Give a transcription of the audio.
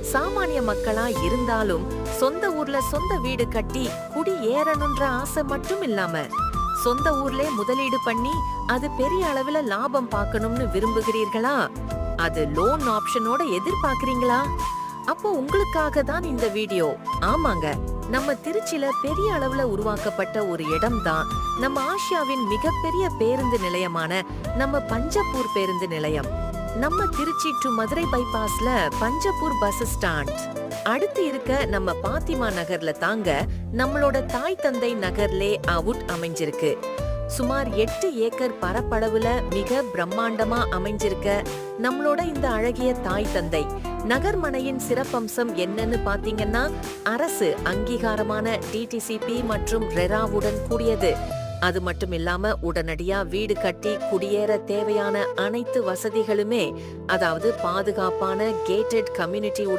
சாமானிய மக்களா இருந்தாலும் சொந்த ஊர்ல சொந்த வீடு கட்டி குடி ஏறணுன்ற ஆசை மட்டும் இல்லாம சொந்த ஊர்ல முதலீடு பண்ணி அது பெரிய அளவுல லாபம் பார்க்கணும்னு விரும்புகிறீர்களா? அது லோன் ஆப்ஷனோட எதிர்பார்க்கறீங்களா? அப்போ உங்களுக்காக தான் இந்த வீடியோ. ஆமாங்க, நம்ம திருச்சியில பெரிய அளவுல உருவாக்கப்பட்ட ஒரு இடம் தான் நம்ம ஆசியாவின் மிகப்பெரிய பேருந்து நிலையமான நம்ம பஞ்சப்பூர் பேருந்து நிலையம். நம்ம திருச்சி டு மதுரை பைபாஸ்ல பஞ்சப்பூர் பஸ் ஸ்டாண்ட் அடுத்து இருக்க நம்ம பாத்திமா நகர்ல தாங்க நம்மளோட தாய் தந்தை நகர் லே அவுட் அமைஞ்சிருக்கு. சுமார் 8 ஏக்கர் பரப்பளவுல மிக பிரம்மாண்டமா அமைஞ்சிருக்க நம்மளோட இந்த அழகிய தாய் தந்தை நகர்மனையின் சிறப்பம்சம் என்னன்னு பாத்தீங்கன்னா, அரசு அங்கீகாரமான டிடிசிபி மற்றும் ரெராவுடன் கூடியது. அது மட்டும் இல்லாம உடனடியா வீடு கட்டி குடியேற தேவையான அனைத்து வசதிகளுமே, அதாவது பாதுகாப்பான கேட்டட் கம்யூனிட்டி உடன்